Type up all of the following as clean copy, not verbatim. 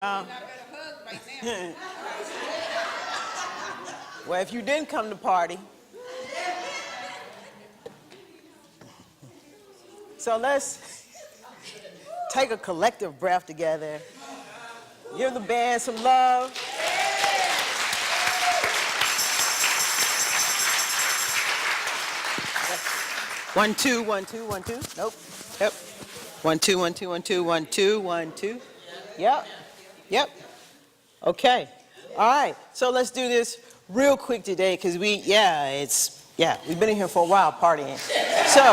Well, if you didn't come to party, so let's take a collective breath together. Give the band some love. One, two, one, two, one, two. Nope. Yep. 1 2 1 2 1 2 1 2 1 2. Yep. Yep. Okay. All right. So let's do this real quick today because we've been in here for a while partying. So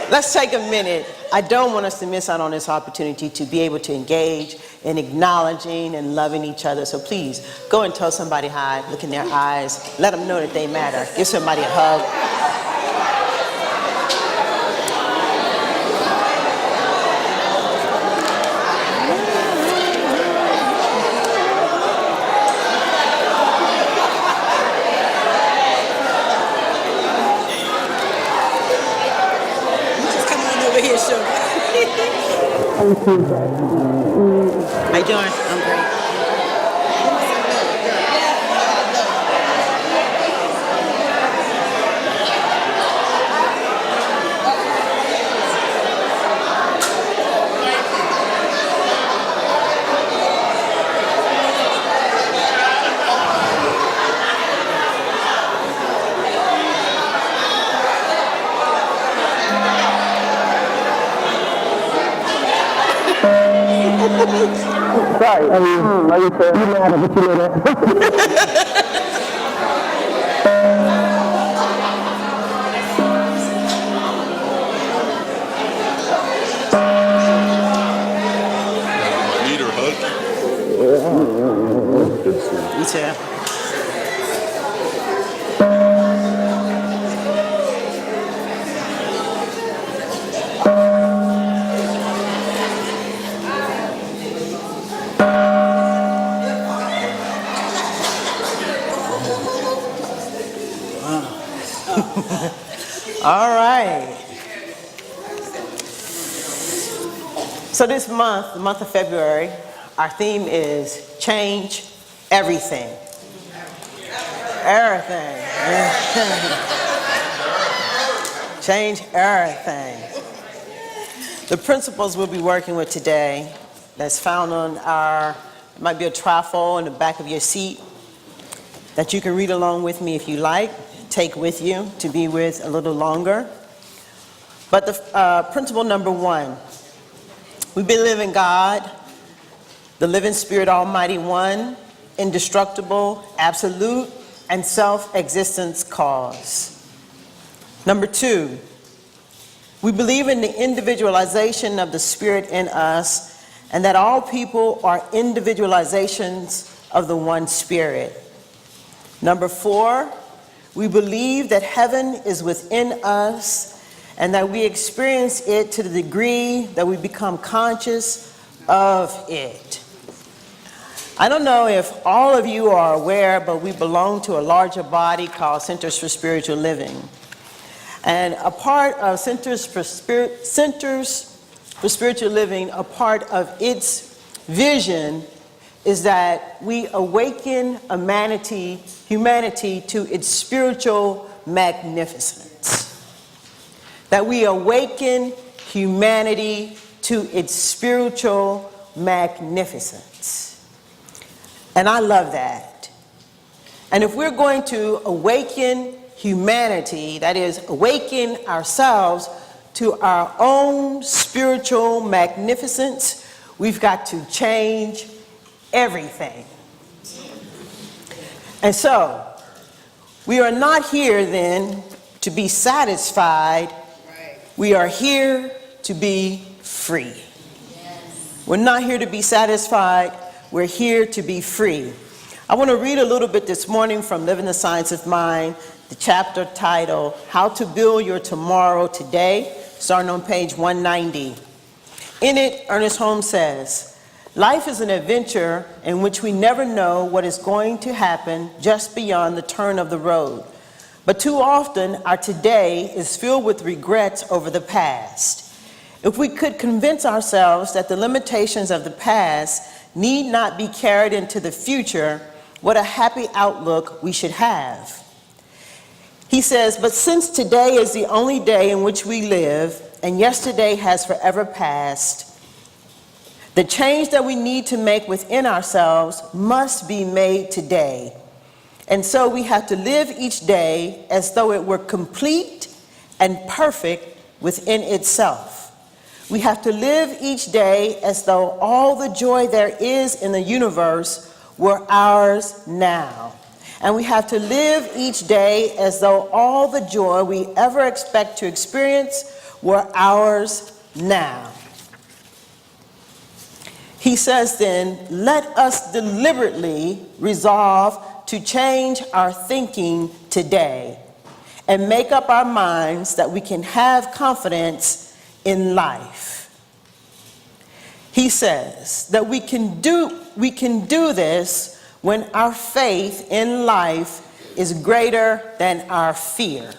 let's take a minute. I don't want us to miss out on this opportunity to be able to engage in acknowledging and loving each other. So please go and tell somebody hi, look in their eyes, let them know that they matter. Give somebody a hug. How you doing? I'm great. Sorry, you mad at what you know that. Need her hug? Me too. All right. So this month, the month of February, our theme is change everything. Everything. Change everything. The principles we'll be working with today, that's found on it might be a trifold in the back of your seat that you can read along with me if you like. Take with you to be with a little longer. But the principle number 1, we believe in God, the living Spirit, Almighty One, indestructible, absolute, and self-existence cause. Number 2, we believe in the individualization of the Spirit in us and that all people are individualizations of the one Spirit. Number 4, we believe that heaven is within us and that we experience it to the degree that we become conscious of it. I don't know if all of you are aware, but we belong to a larger body called Centers for Spiritual Living. And a part of Centers for Spiritual Living, a part of its vision is that we awaken humanity to its spiritual magnificence. That we awaken humanity to its spiritual magnificence. And I love that. And if we're going to awaken humanity, that is, awaken ourselves to our own spiritual magnificence, we've got to change everything. And so, we are not here then to be satisfied. We are here to be free. We're not here to be satisfied. We're here to be free. I want to read a little bit this morning from Living the Science of Mind, the chapter titled, How to Build Your Tomorrow Today, starting on page 190. In it, Ernest Holmes says, life is an adventure in which we never know what is going to happen just beyond the turn of the road. But too often, our today is filled with regrets over the past. If we could convince ourselves that the limitations of the past need not be carried into the future, what a happy outlook we should have. He says, but since today is the only day in which we live, and yesterday has forever passed, the change that we need to make within ourselves must be made today. And so we have to live each day as though it were complete and perfect within itself. We have to live each day as though all the joy there is in the universe were ours now. And we have to live each day as though all the joy we ever expect to experience were ours now. He says then, let us deliberately resolve to change our thinking today and make up our minds that we can have confidence in life. He says that we can do this when our faith in life is greater than our fear.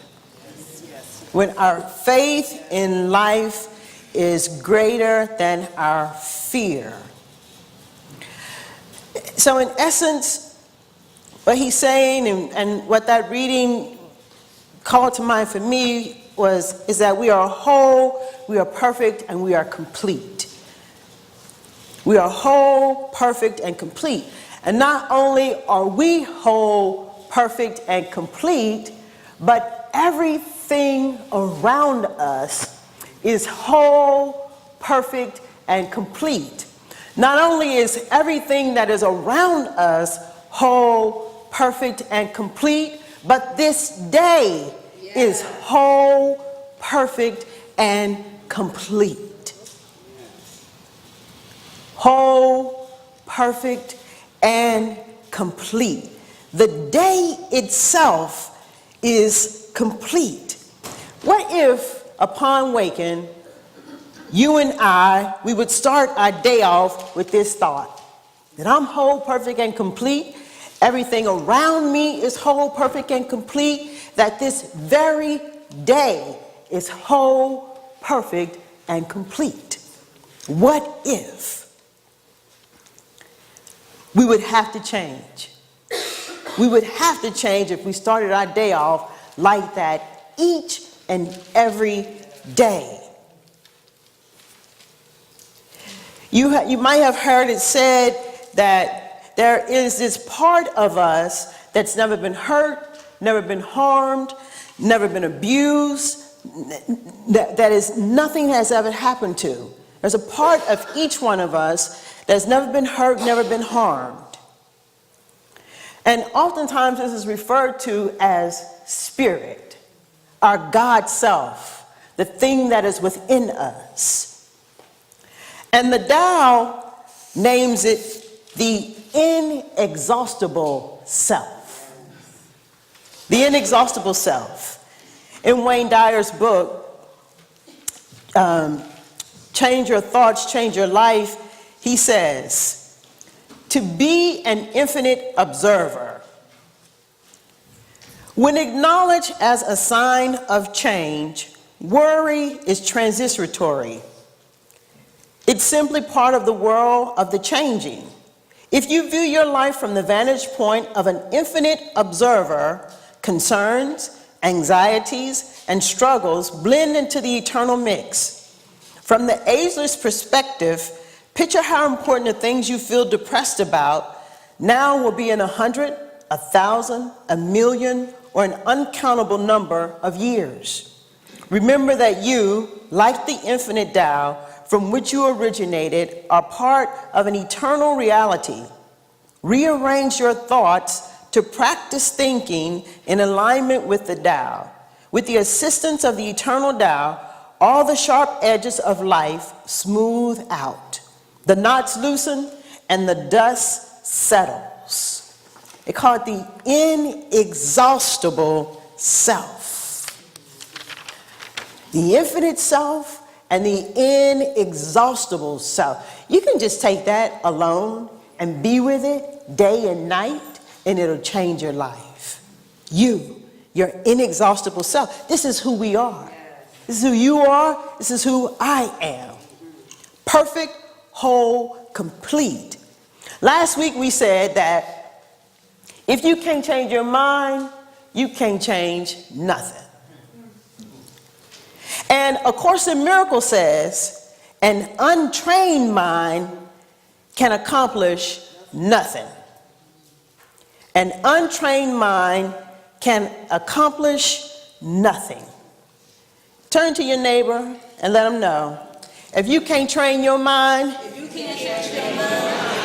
When our faith in life is greater than our fear. So in essence, what he's saying and what that reading called to mind for me is that we are whole, we are perfect, and we are complete. We are whole, perfect, and complete. And not only are we whole, perfect, and complete, but everything around us is whole, perfect, and complete. Not only is everything that is around us whole, perfect, and complete, but this day is whole, perfect, and complete. Whole, perfect, and complete. The day itself is complete. What if, upon waking, you and we would start our day off with this thought, that I'm whole, perfect, and complete. Everything around me is whole, perfect, and complete. That this very day is whole, perfect, and complete. What if we would have to change? We would have to change if we started our day off like that each and every day. You might have heard it said that there is this part of us that's never been hurt, never been harmed, never been abused, that is nothing has ever happened to. There's a part of each one of us that's never been hurt, never been harmed. And oftentimes this is referred to as spirit, our God self, the thing that is within us. And the Tao names it the inexhaustible self. The inexhaustible self. In Wayne Dyer's book, Change Your Thoughts, Change Your Life, he says, to be an infinite observer. When acknowledged as a sign of change, worry is transitory. It's simply part of the world of the changing. If you view your life from the vantage point of an infinite observer, concerns, anxieties, and struggles blend into the eternal mix. From the ageless perspective, picture how important the things you feel depressed about now will be in 100, 1,000, 1,000,000, or an uncountable number of years. Remember that you, like the infinite Tao, from which you originated, are part of an eternal reality. Rearrange your thoughts to practice thinking in alignment with the Tao. With the assistance of the eternal Tao, all the sharp edges of life smooth out. The knots loosen and the dust settles. They call it the inexhaustible self. The infinite self and the inexhaustible self. You can just take that alone and be with it day and night, and it'll change your life. Your inexhaustible self. This is who we are. This is who you are. This is who I am. Perfect, whole, complete. Last week we said that if you can't change your mind, you can't change nothing. And A Course in Miracles says, an untrained mind can accomplish nothing. An untrained mind can accomplish nothing. Turn to your neighbor and let them know, if you can't train your mind,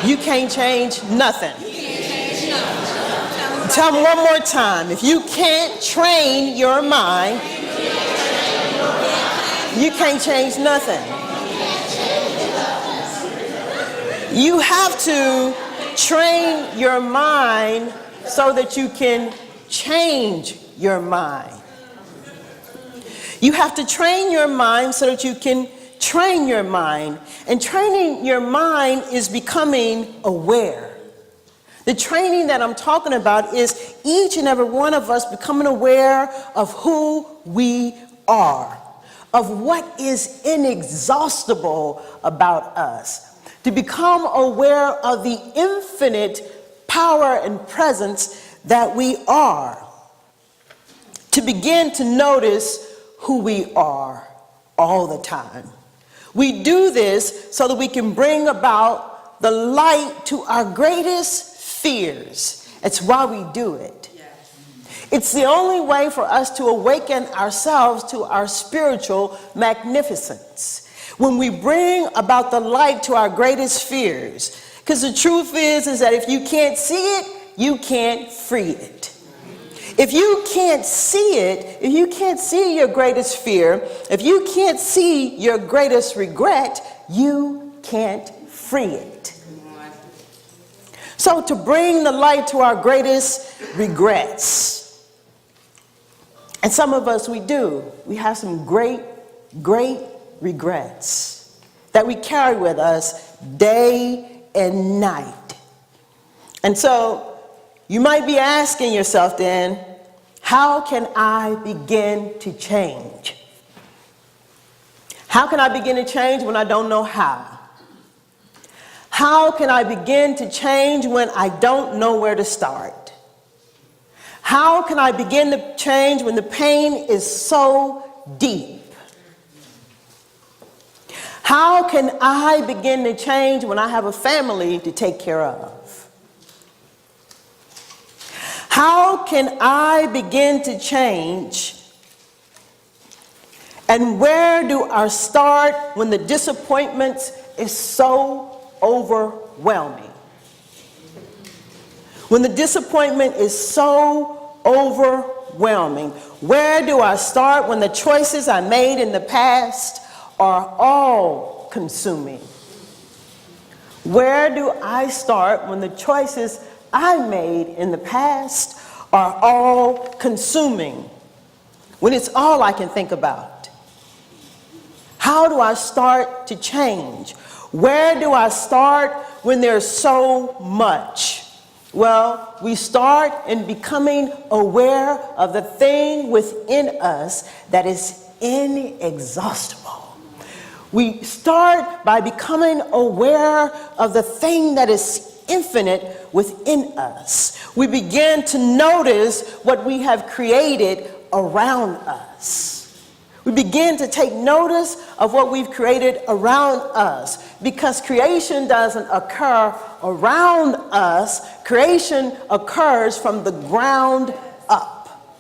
you can't change nothing. Tell them one more time, if you can't train your mind, you can't change nothing. You have to train your mind so that you can change your mind. You have to train your mind so that you can train your mind. And training your mind is becoming aware. The training that I'm talking about is each and every one of us becoming aware of who we are, of what is inexhaustible about us, to become aware of the infinite power and presence that we are, to begin to notice who we are all the time. We do this so that we can bring about the light to our greatest fears. It's why we do it. It's the only way for us to awaken ourselves to our spiritual magnificence. When we bring about the light to our greatest fears. Because the truth is that if you can't see it, you can't free it. If you can't see it, if you can't see your greatest fear, if you can't see your greatest regret, you can't free it. So to bring the light to our greatest regrets, and some of us, we do. We have some great, great regrets that we carry with us day and night. And so you might be asking yourself then, how can I begin to change? How can I begin to change when I don't know how? How can I begin to change when I don't know where to start? How can I begin to change when the pain is so deep? How can I begin to change when I have a family to take care of? How can I begin to change? And where do I start when the disappointment is so overwhelming? When the disappointment is so overwhelming, where do I start when the choices I made in the past are all consuming? Where do I start when the choices I made in the past are all consuming? When it's all I can think about? How do I start to change? Where do I start when there's so much? Well, we start in becoming aware of the thing within us that is inexhaustible. We start by becoming aware of the thing that is infinite within us. We begin to notice what we have created around us. We begin to take notice of what we've created around us, because creation doesn't occur around us. Creation occurs from the ground up.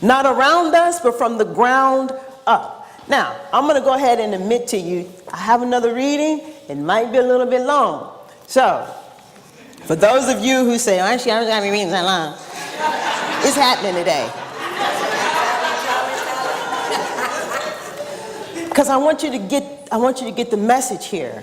Not around us, but from the ground up. Now, I'm going to go ahead and admit to you, I have another reading. It might be a little bit long. So, for those of you who say, I don't have any readings that long, it's happening today. Because I want you to get the message here.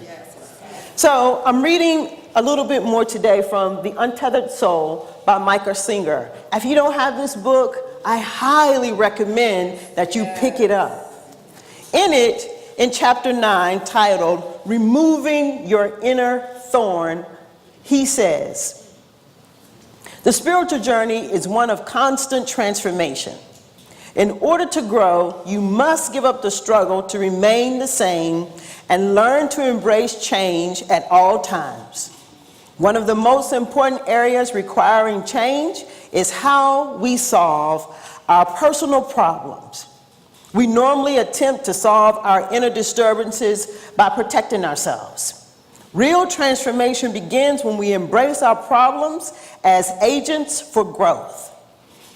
So I'm reading a little bit more today from The Untethered Soul by Michael Singer. If you don't have this book, I highly recommend that you pick it up. In it, in chapter 9, titled, Removing Your Inner Thorn, he says, the spiritual journey is one of constant transformation. In order to grow, you must give up the struggle to remain the same and learn to embrace change at all times. One of the most important areas requiring change is how we solve our personal problems. We normally attempt to solve our inner disturbances by protecting ourselves. Real transformation begins when we embrace our problems as agents for growth.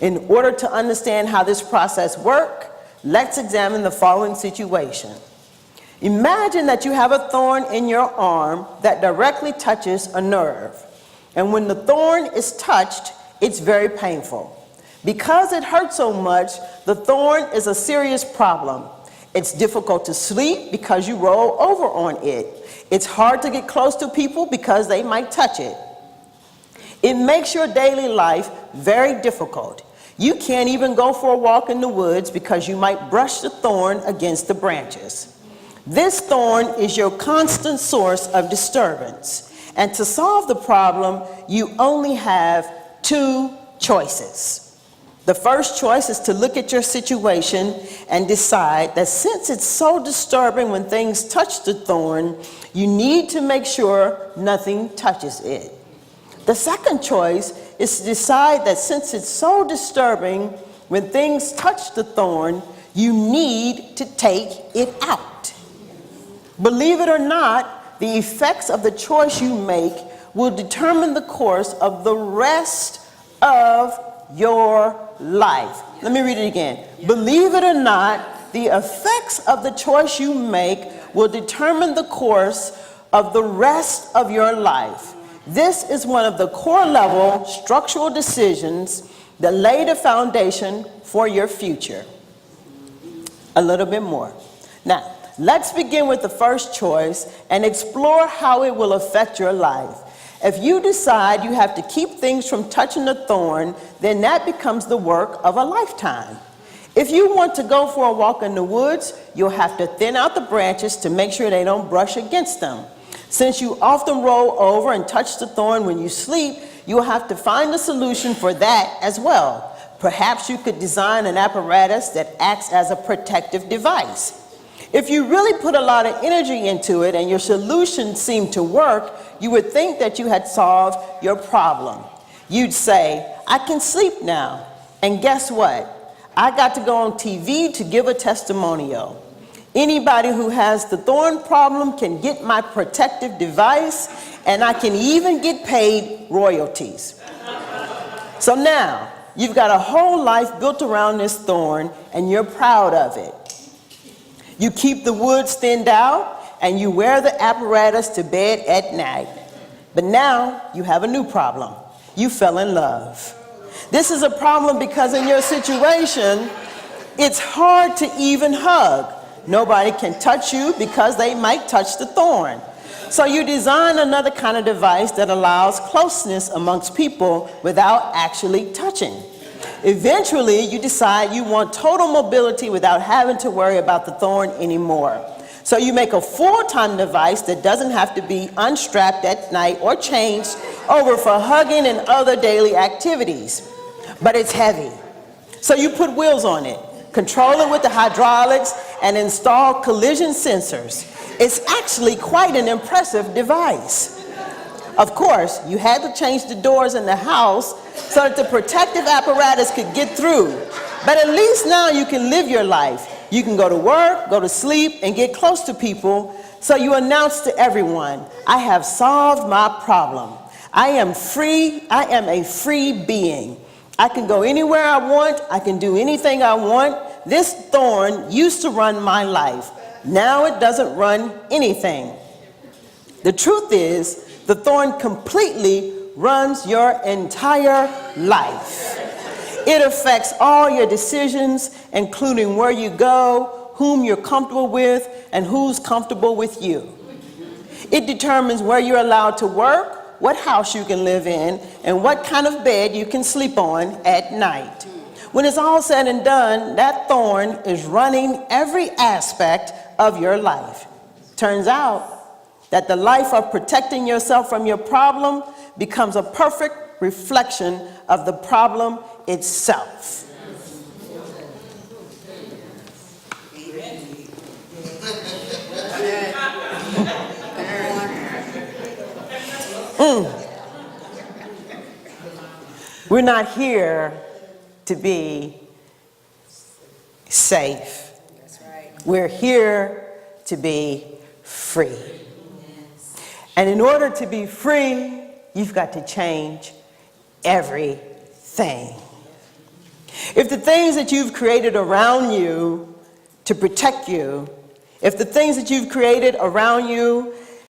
In order to understand how this process works, let's examine the following situation. Imagine that you have a thorn in your arm that directly touches a nerve. And when the thorn is touched, it's very painful. Because it hurts so much, the thorn is a serious problem. It's difficult to sleep because you roll over on it. It's hard to get close to people because they might touch it. It makes your daily life very difficult. You can't even go for a walk in the woods because you might brush the thorn against the branches. This thorn is your constant source of disturbance. And to solve the problem, you only have two choices. The first choice is to look at your situation and decide that since it's so disturbing when things touch the thorn, you need to make sure nothing touches it. The second choice is to decide that since it's so disturbing when things touch the thorn, you need to take it out. Believe it or not, the effects of the choice you make will determine the course of the rest of your life. Let me read it again. Believe it or not, the effects of the choice you make will determine the course of the rest of your life. This is one of the core level structural decisions that lay the foundation for your future. A little bit more. Now, let's begin with the first choice and explore how it will affect your life. If you decide you have to keep things from touching the thorn, then that becomes the work of a lifetime. If you want to go for a walk in the woods, you'll have to thin out the branches to make sure they don't brush against them. Since you often roll over and touch the thorn when you sleep, you'll have to find a solution for that as well. Perhaps you could design an apparatus that acts as a protective device. If you really put a lot of energy into it and your solution seemed to work, you would think that you had solved your problem. You'd say, I can sleep now. And guess what? I got to go on TV to give a testimonial. Anybody who has the thorn problem can get my protective device, and I can even get paid royalties. So now, you've got a whole life built around this thorn, and you're proud of it. You keep the woods thinned out, and you wear the apparatus to bed at night. But now, you have a new problem. You fell in love. This is a problem because in your situation, it's hard to even hug. Nobody can touch you because they might touch the thorn. So you design another kind of device that allows closeness amongst people without actually touching. Eventually, you decide you want total mobility without having to worry about the thorn anymore. So you make a full-time device that doesn't have to be unstrapped at night or changed over for hugging and other daily activities. But it's heavy. So you put wheels on it, control it with the hydraulics, and install collision sensors. It's actually quite an impressive device. Of course, you had to change the doors in the house so that the protective apparatus could get through. But at least now you can live your life. You can go to work, go to sleep, and get close to people. So you announce to everyone, I have solved my problem. I am free. I am a free being. I can go anywhere I want. I can do anything I want. This thorn used to run my life. Now it doesn't run anything. The truth is, the thorn completely runs your entire life. It affects all your decisions, including where you go, whom you're comfortable with, and who's comfortable with you. It determines where you're allowed to work, what house you can live in, and what kind of bed you can sleep on at night. When it's all said and done, that thorn is running every aspect of your life. Turns out that the life of protecting yourself from your problem becomes a perfect reflection of the problem itself. We're not here to be safe. That's right. We're here to be free. And in order to be free, you've got to change everything. If the things that you've created around you to protect you, if the things that you've created around you